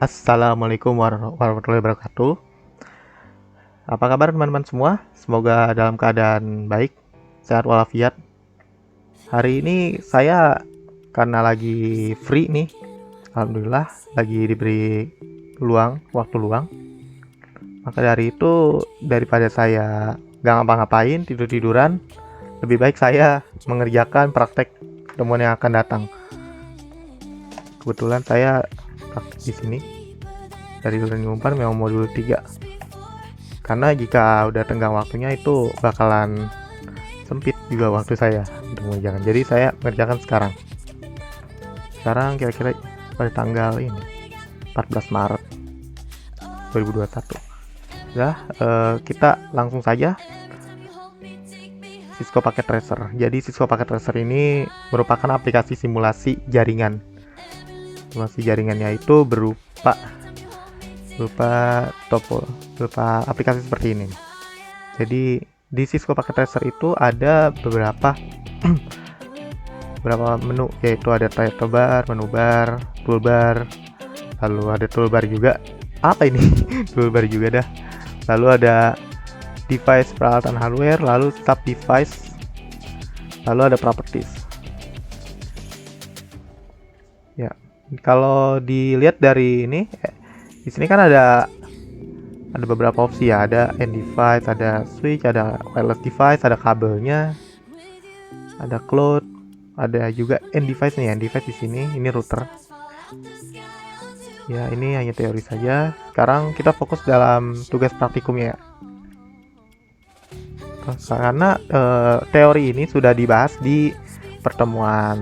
Assalamualaikum warahmatullahi wabarakatuh. Apa kabar teman-teman semua? Semoga dalam keadaan baik, sehat walafiat. Hari ini saya karena lagi free nih, alhamdulillah lagi diberi waktu luang. Maka dari itu, daripada saya gak ngapa-ngapain, tidur-tiduran, lebih baik saya mengerjakan praktek pertemuan yang akan datang. Kebetulan saya praktek di sini dari Learning 4 memang modul 3. Karena jika udah tenggang waktunya itu bakalan sempit juga waktu saya untuk mengerjakan. Jadi saya mengerjakan sekarang. Sekarang kira-kira pada tanggal ini 14 Maret 2021. Ya, kita langsung saja Cisco Packet Tracer. Jadi Cisco Packet Tracer ini merupakan aplikasi simulasi jaringan. Simulasi jaringannya itu berupa aplikasi seperti ini. Jadi di Cisco Packet Tracer itu ada beberapa menu, yaitu ada title bar, menu bar, toolbar, lalu ada toolbar juga. Apa ini? Toolbar juga dah. Lalu ada device peralatan hardware, lalu sub device, lalu ada properties. Ya, kalau dilihat dari ini, di sini kan ada beberapa opsi ya, ada end device, ada switch, ada wireless device, ada kabelnya, ada cloud, ada juga end device nih. End device di sini, ini router. Ya, ini hanya teori saja. Sekarang kita fokus dalam tugas praktikumnya ya. Karena teori ini sudah dibahas di pertemuan,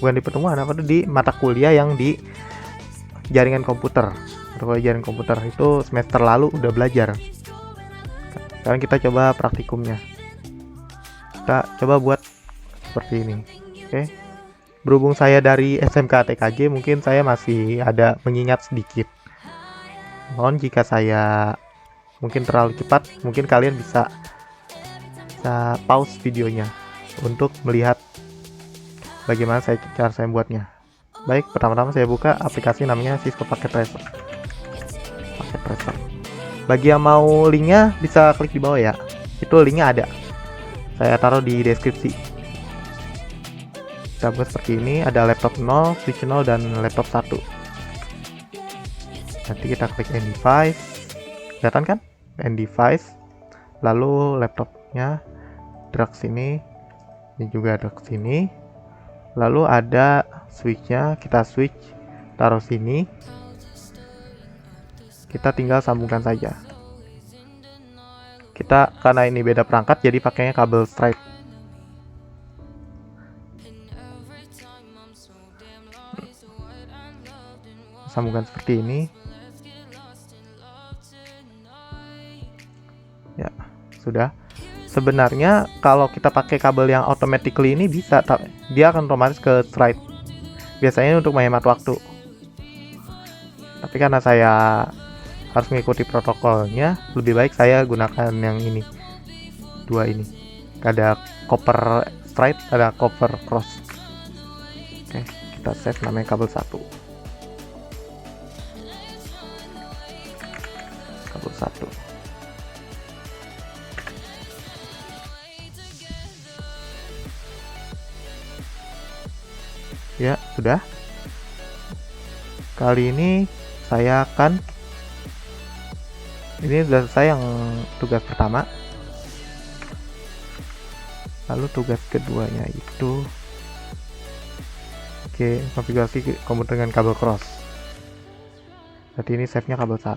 bukan di pertemuan, di mata kuliah yang di jaringan komputer. Kalau jaringan komputer itu semester lalu udah belajar. Sekarang kita coba praktikumnya. Kita coba buat seperti ini. Oke. Berhubung saya dari SMK TKJ, mungkin saya masih ada mengingat sedikit. Mohon jika saya mungkin terlalu cepat, mungkin kalian bisa pause videonya untuk melihat bagaimana cara saya buatnya. Baik, pertama-tama saya buka aplikasi namanya Cisco Packet Tracer. Bagi yang mau linknya bisa klik di bawah ya. Itu linknya ada. Saya taruh di deskripsi. Kita buat seperti ini, ada laptop 0, switch 0, dan laptop 1. Nanti kita klik end device. Kelihatan kan? End device. Lalu laptopnya drag sini. Ini juga drag sini. Lalu ada switchnya, kita switch taruh sini, kita tinggal sambungkan saja. Kita karena ini beda perangkat jadi pakainya kabel straight. Sambungkan seperti ini. Ya, sudah. Sebenarnya kalau kita pakai kabel yang automatically ini bisa, dia akan otomatis ke straight. Biasanya untuk menghemat waktu. Tapi karena saya harus mengikuti protokolnya, lebih baik saya gunakan yang ini. Dua ini. Ada copper straight, ada copper cross. Oke, kita save namanya kabel 1. Kabel 1. Ya, sudah. Kali ini saya akan, ini sudah selesai yang tugas pertama. Lalu tugas keduanya itu konfigurasi komputer dengan kabel cross. Berarti ini save-nya kabel 1.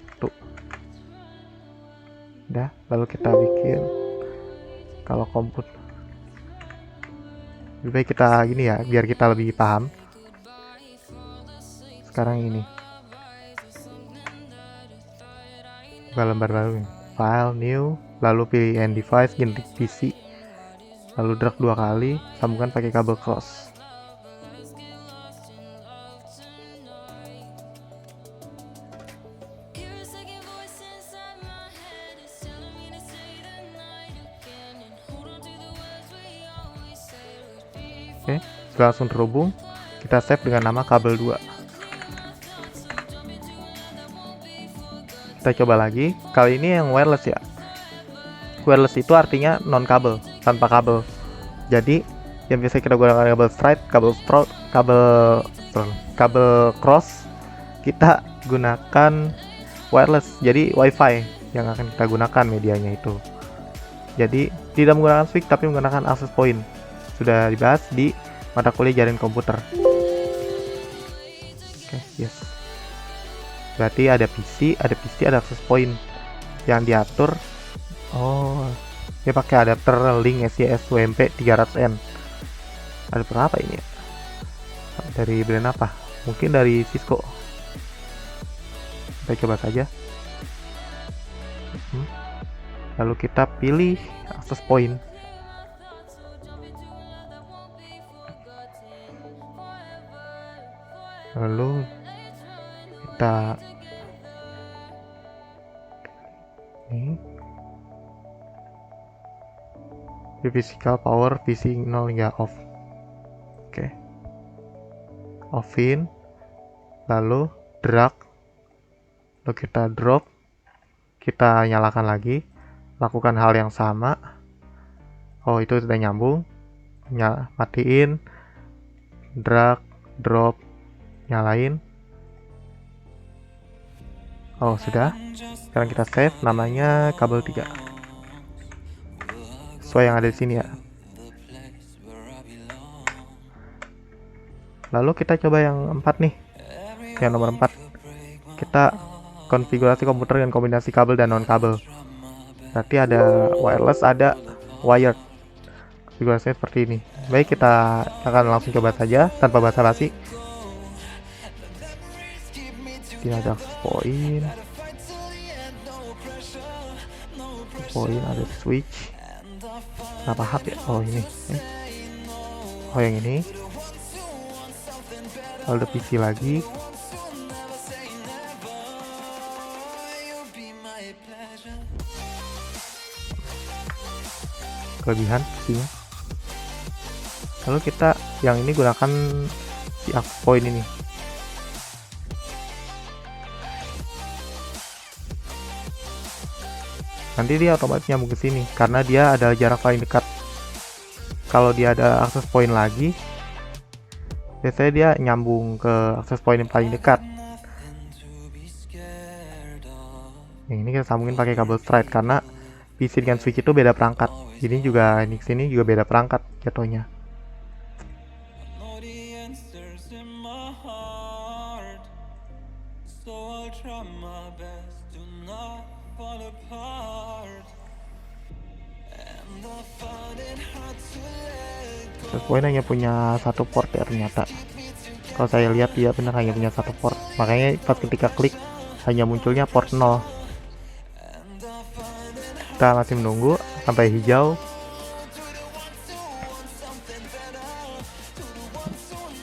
Udah, lalu kita bikin kalau komputer. Lebih baik kita gini ya, biar kita lebih paham. Sekarang ini buka lembar baru, file new, lalu pilih end device, ganti PC, lalu drag 2 kali, sambungkan pakai kabel cross. Oke, sudah langsung terhubung. Kita save dengan nama kabel 2. Kita coba lagi. Kali ini yang wireless ya. Wireless itu artinya non kabel, tanpa kabel. Jadi yang biasa kita gunakan kabel straight, kabel cross, kita gunakan wireless. Jadi wifi yang akan kita gunakan medianya itu. Jadi tidak menggunakan switch tapi menggunakan access point. Sudah dibahas di mata kuliah jaringan komputer. Oke, yes. Berarti ada PC, ada access point yang diatur. Oh, dia pakai adapter link SYS UMP 300N. Ada berapa ini ya? Dari brand apa? Mungkin dari Cisco. Kita coba saja. Lalu kita pilih access point. Lalu kita ini physical power PC 0 hingga off. Oke. Offin. Lalu drag. Lalu kita drop. Kita nyalakan lagi. Lakukan hal yang sama. Oh, itu sudah nyambung. Matiin. Drag, drop, nyalain. Oh, sudah. Sekarang kita save, namanya kabel 3. Sesuai yang ada di sini ya. Lalu kita coba yang 4 nih. Yang nomor 4. Kita konfigurasi komputer dengan kombinasi kabel dan non kabel. Berarti ada wireless, ada wired. Konfigurasinya seperti ini. Baik, kita akan langsung coba saja tanpa basa-basi. Ini ada point, ada switch. Kenapa hub ya? Oh ini. Oh yang ini. Lalu ada PC lagi. Kelebihan pastinya. Lalu kita yang ini gunakan si access point ini. Nanti dia otomatis nyambung ke sini karena dia ada jarak paling dekat. Kalau dia ada access point lagi, biasanya dia nyambung ke access point yang paling dekat. Yang ini kita sambungin pakai kabel straight karena PC dengan switch itu beda perangkat. Ini juga sini juga beda perangkat jatuhnya. Access point hanya punya satu port ya ternyata. Kalau saya lihat dia benar hanya punya satu port. Makanya pas ketika klik hanya munculnya port 0. Kita masih menunggu sampai hijau.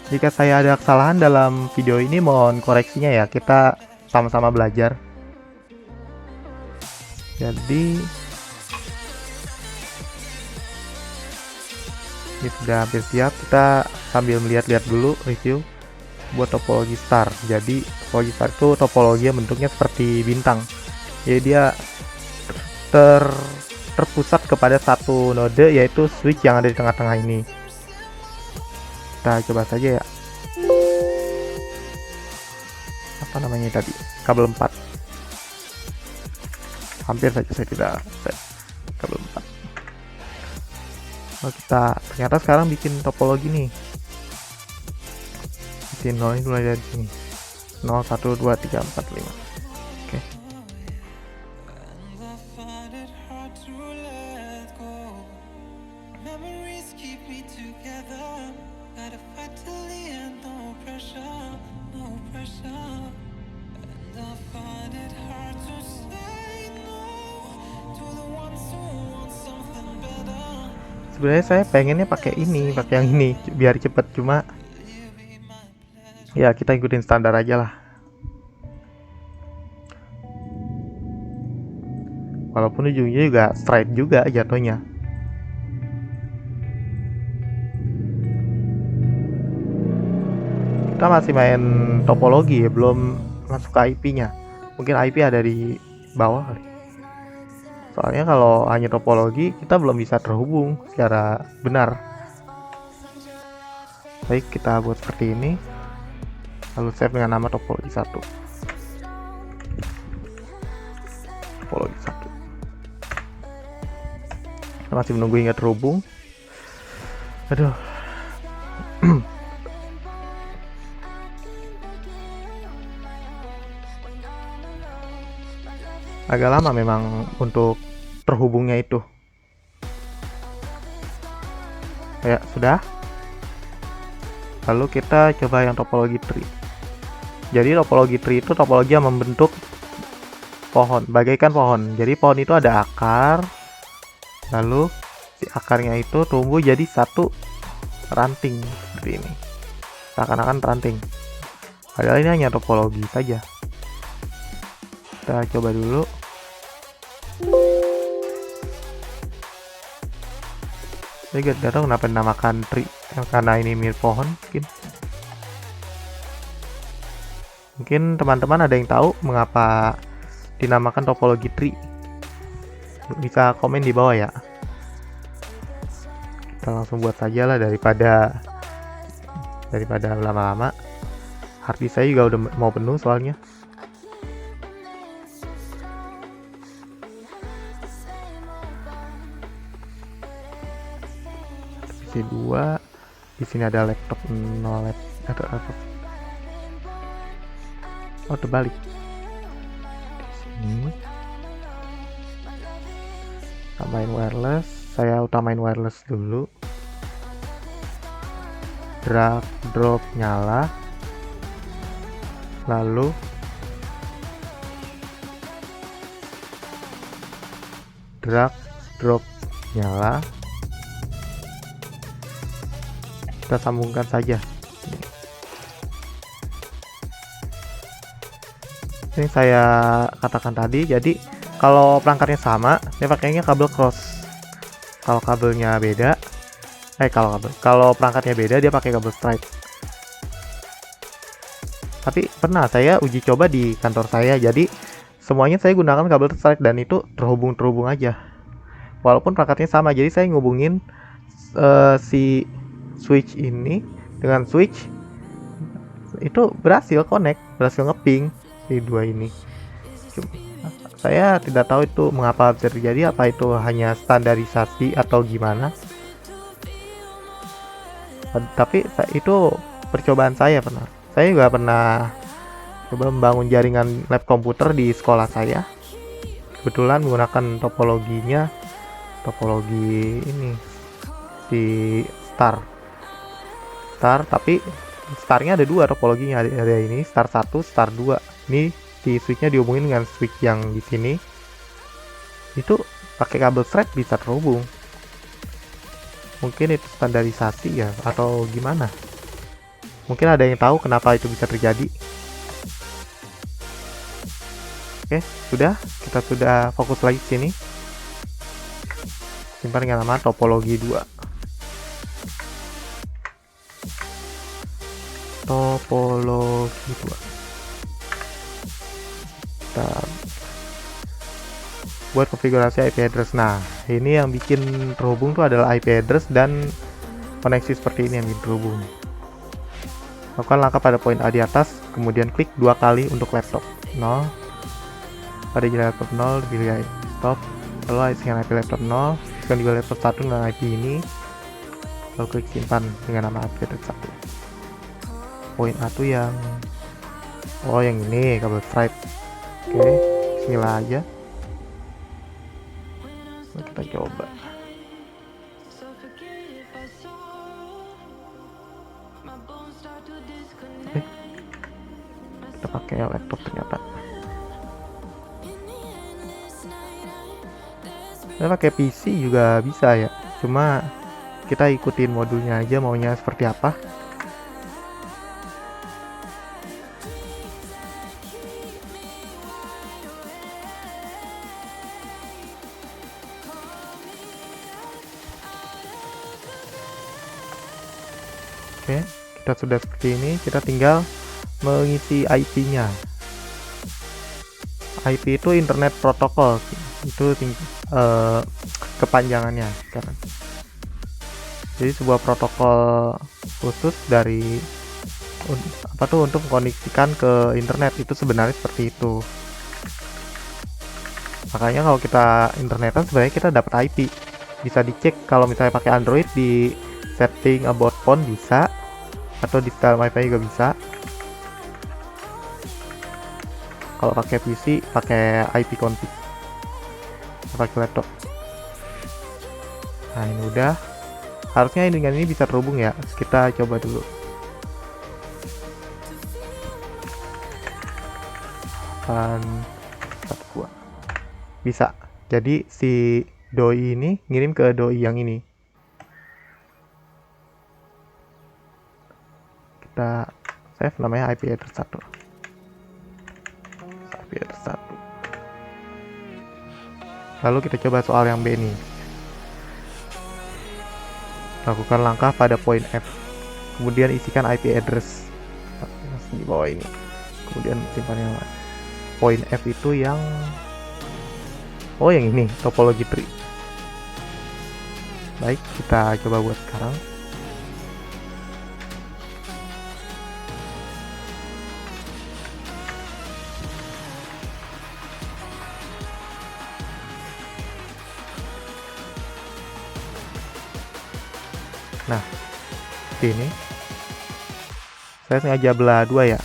Jika saya ada kesalahan dalam video ini mohon koreksinya ya. Kita sama-sama belajar. Jadi ini sudah hampir siap. Kita sambil melihat-lihat dulu review buat topologi star. Jadi topologi star itu topologi yang bentuknya seperti bintang. Jadi dia terpusat kepada satu node, yaitu switch yang ada di tengah-tengah ini. Kita coba saja ya. Apa namanya tadi? Kabel 4. Hampir saja saya tidak set kabel 4. Oh, kita ternyata sekarang bikin topologi nih. Bikin 0 ini mulai dari sini. 0 1 2 3 4 5. Oke. Sebenarnya saya pengennya pakai yang ini biar cepet, cuma ya kita ikutin standar aja lah. Walaupun ujungnya juga straight juga jatuhnya. Kita masih main topologi ya, belum masuk ke IP-nya. Mungkin IP ada di bawah kali. Soalnya kalau hanya topologi kita belum bisa terhubung secara benar. Baik, kita buat seperti ini, lalu save dengan nama topologi 1. Topologi 1. Kita masih menunggu hingga terhubung. Aduh. Agak lama memang untuk terhubungnya itu. Ya, sudah. Lalu kita coba yang topologi tree. Jadi topologi tree itu topologi yang membentuk pohon, bagaikan pohon. Jadi pohon itu ada akar, lalu si akarnya itu tumbuh jadi satu ranting seperti ini, seakan-akan ranting. Padahal ini hanya topologi saja. Kita coba dulu. Saya gak tahu kenapa dinamakan tree, karena ini mirip pohon mungkin teman-teman ada yang tahu mengapa dinamakan topologi tree, bisa komen di bawah ya. Kita langsung buat saja lah daripada lama-lama. Harddisk saya juga udah mau penuh soalnya. PC2, di sini ada laptop 0 laptop. Oh, terbalik. Di sini tambahin wireless, saya utamain wireless dulu. Drag drop nyala, lalu drag drop nyala, kita sambungkan saja. Ini saya katakan tadi, jadi kalau perangkatnya sama dia pakainya kabel cross. Kalau kabelnya beda, kalau perangkatnya beda dia pakai kabel straight. Tapi pernah saya uji coba di kantor saya, jadi semuanya saya gunakan kabel straight dan itu terhubung aja. Walaupun perangkatnya sama, jadi saya ngubungin si switch ini dengan switch itu berhasil connect, berhasil ngeping si dua ini. Saya tidak tahu itu mengapa bisa terjadi, apa itu hanya standarisasi atau gimana. Tapi itu percobaan saya pernah. Saya juga pernah coba membangun jaringan lab komputer di sekolah saya. Kebetulan menggunakan topologi ini si star, tapi starnya ada dua topologinya, ada ini star 1, star 2. Ini si switchnya dihubungin dengan switch yang di sini, itu pakai kabel thread bisa terhubung. Mungkin itu standarisasi ya atau gimana, mungkin ada yang tahu kenapa itu bisa terjadi. Oke, kita sudah fokus lagi sini. Simpan dengan nama topologi 2. Topologi 2. Kita buat konfigurasi IP address. Nah, ini yang bikin terhubung tuh adalah IP address dan koneksi seperti ini yang bikin terhubung. Lakukan langkah pada poin A di atas, kemudian klik 2 kali untuk laptop 0. Pada jalan laptop 0, pilih stop. Lalu isikan IP laptop 0, isikan juga laptop 1 dengan IP ini. Lalu klik simpan dengan nama IP address 1. Poin A tuh yang yang ini kabel stripe. Oke, bismillah aja. Kita coba. Kita pakai laptop ternyata. Saya pakai PC juga bisa ya, cuma kita ikutin modulnya aja maunya seperti apa. Oke, kita sudah seperti ini, kita tinggal mengisi IP-nya. IP itu Internet Protocol, itu kepanjangannya sekarang. Jadi sebuah protokol khusus dari untuk mengkoneksikan ke internet, itu sebenarnya seperti itu. Makanya kalau kita internetan sebenarnya kita dapat IP. Bisa dicek kalau misalnya pakai Android di setting about phone bisa, atau di style wifi juga bisa. Kalau pakai PC pakai IP config, pakai laptop. Nah ini udah, harusnya dengan ini bisa terhubung ya. Kita coba dulu. Bisa. Jadi si doi ini ngirim ke doi yang ini. Kita save namanya IP address 1. IP address 1. Lalu kita coba soal yang B ini. Lakukan langkah pada poin F. Kemudian isikan IP address di bawah ini. Kemudian simpan yang poin F itu yang yang ini, topologi tree. Baik, kita coba buat sekarang. Nah, ini saya sengaja belah dua ya.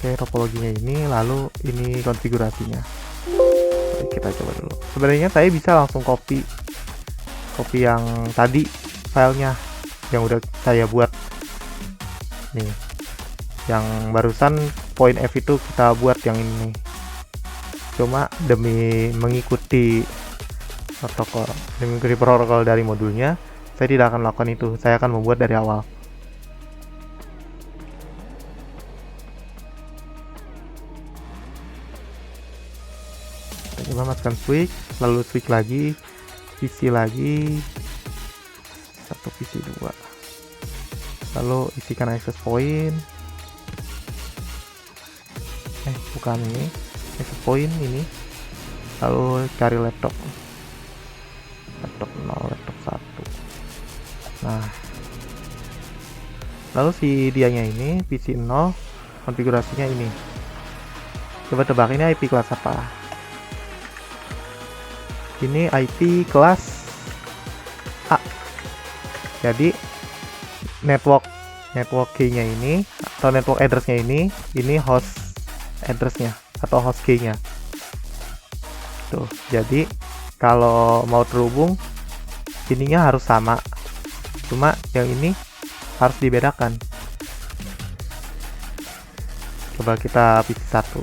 Oke, topologinya ini, lalu ini konfigurasinya. Baik, kita coba dulu. Sebenarnya saya bisa langsung copy yang tadi filenya yang udah saya buat. Nih, yang barusan poin F itu kita buat yang ini. Cuma demi mengikuti protokol dari modulnya, saya tidak akan melakukan itu. Saya akan membuat dari awal. Coba masukkan switch, lalu switch lagi, PC lagi, satu PC 2, lalu isikan access point, bukan ini, access point ini, lalu cari laptop 0, laptop 1. Nah, lalu si dianya ini PC 0, konfigurasinya ini. Coba tebak ini IP kelas apa? Ini IP kelas A. Jadi network key-nya ini atau network address-nya ini host address-nya atau host key-nya. Tuh, jadi kalau mau terhubung ininya harus sama. Cuma yang ini harus dibedakan. Coba kita pilih satu.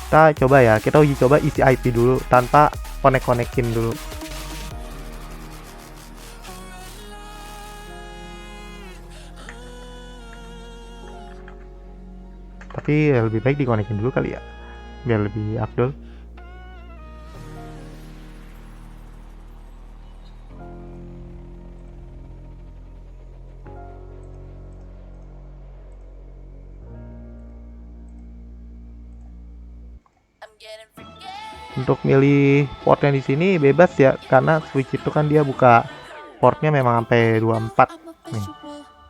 Kita coba ya, kita uji coba isi IP dulu tanpa konekin dulu. Tapi lebih baik dikonekin dulu kali ya, biar lebih afdol. Untuk milih portnya di sini bebas ya, karena switch itu kan dia buka portnya memang sampai 24 nih.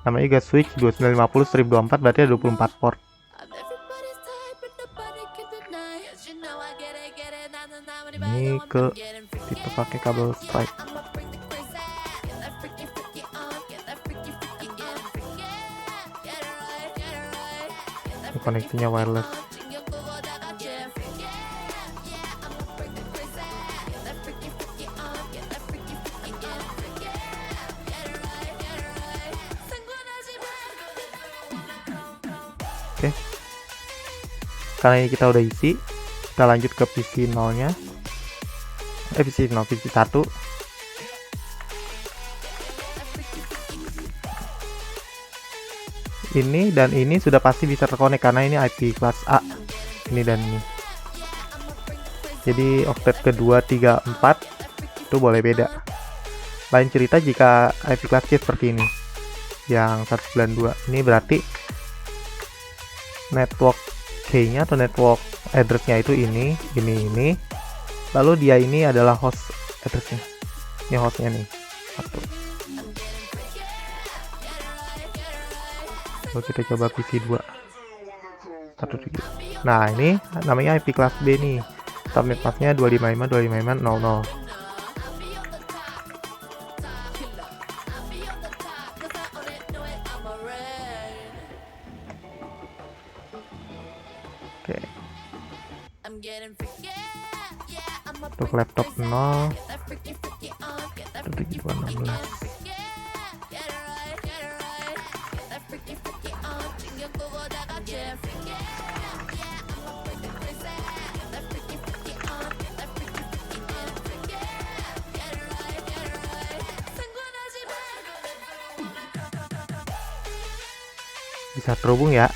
Namanya juga switch 2950/1024, berarti ada 24 port. Ini ke tipe pakai kabel Stripe. Ini koneksinya wireless. Oke. Karena ini kita udah isi, kita lanjut ke PC 0-nya. PC 1. Ini dan ini sudah pasti bisa terkonek karena ini IP kelas A. Ini dan ini. Jadi oktet kedua, 3, 4 itu boleh beda. Lain cerita jika IP kelas C seperti ini. Yang 192. Ini berarti network key-nya atau network address-nya itu ini. Lalu dia ini adalah host address-nya. Ini host-nya nih. Satu. Lalu kita coba PC 2. 17. Nah, ini namanya IP kelas B nih. Subnet masknya 255.255.00. Oke. Untuk laptop 0 7216. Bisa terhubung ya.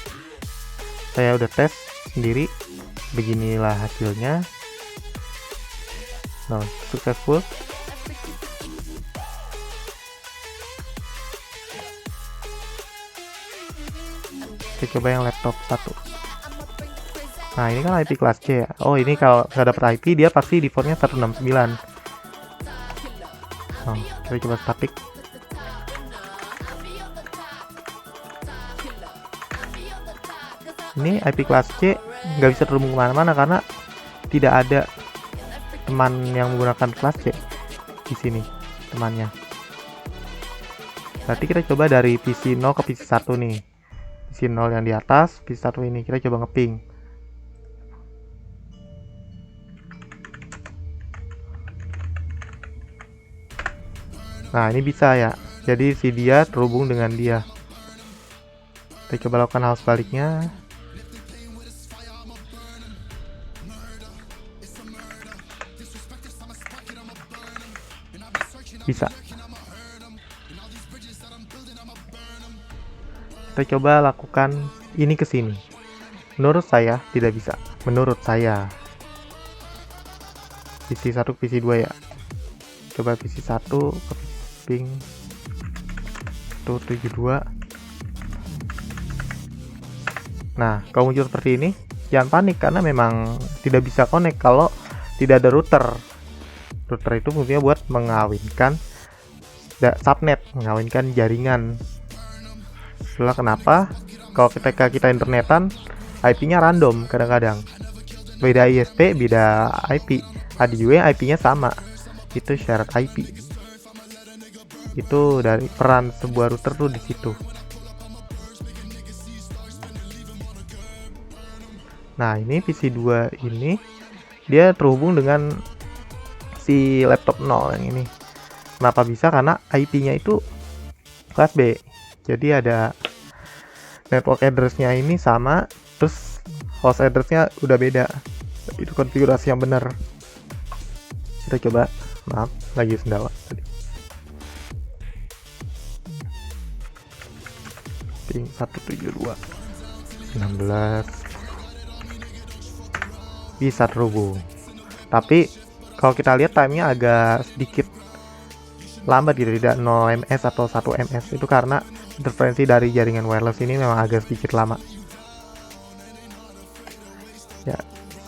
Saya udah tes sendiri, beginilah hasilnya. Nah, successful. Kita coba yang laptop 1. Nah, ini kan IP kelas C ya. Oh, ini kalau nggak dapet IP dia pasti defaultnya 169. Nah, kita coba static. Ini IP kelas C nggak bisa terhubung kemana-mana karena tidak ada teman yang menggunakan kelas C di sini temannya. Berarti kita coba dari PC 0 ke PC 1 nih. PC 0 yang di atas, PC 1 ini kita coba ngeping. Nah, ini bisa ya. Jadi si dia terhubung dengan dia. Kita coba lakukan hal sebaliknya. Bisa. Kita coba lakukan ini ke sini. Menurut saya tidak bisa. Menurut saya. PC 1 ke PC 2 ya. Coba PC 1 ke ping 172. Nah, kalau muncul seperti ini, jangan panik karena memang tidak bisa connect kalau tidak ada router. Router itu fungsinya buat mengawinkan subnet, mengawinkan jaringan. Itulah kenapa kalau kita internetan, IP-nya random kadang-kadang. Beda ISP, beda IP. Ada juga yang IP-nya sama. Itu shared IP. Itu dari peran sebuah router tuh di situ. Nah, ini PC 2 ini dia terhubung dengan si laptop 0 yang ini. Kenapa bisa? Karena IP-nya itu kelas B. Jadi ada network address-nya ini sama, terus host address-nya udah beda. Itu konfigurasi yang benar. Kita coba. Maaf, lagi sendawa tadi. Ping 172 16 bisa terhubung. Tapi kalau kita lihat time-nya agak sedikit lambat gitu, tidak 0 ms atau 1 ms. Itu karena interferensi dari jaringan wireless ini memang agak sedikit lama. Ya,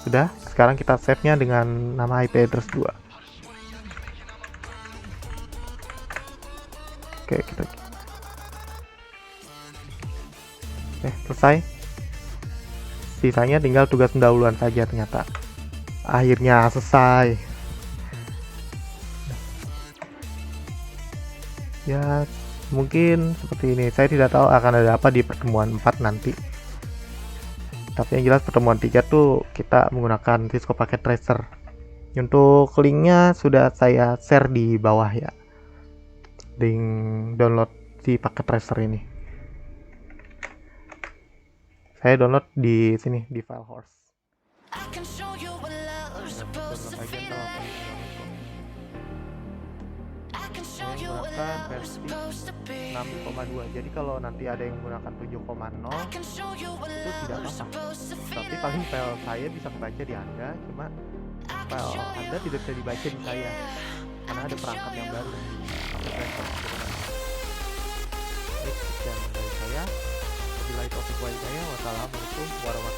sudah. Sekarang kita save-nya dengan nama IP address 2. Oke, kita selesai. Sisanya tinggal tugas pendahuluan saja ternyata. Akhirnya selesai. Ya, mungkin seperti ini. Saya tidak tahu akan ada apa di pertemuan 4 nanti. Tapi yang jelas pertemuan 3 tuh kita menggunakan Cisco Packet Tracer. Untuk linknya sudah saya share di bawah ya. Link download si Packet Tracer ini. Saya download di sini di Filehorse. Menggunakan versi 6,2. Jadi kalau nanti ada yang menggunakan 7,0 itu tidak apa-apa. Tapi paling file saya bisa kebaca di Anda, cuma file Anda tidak bisa dibaca di saya karena ada perangkat yang baru di Packet Tracer. Sekian dari saya. Wabillahi taufiq wal hidayah. Wassalamualaikum warahmatullahi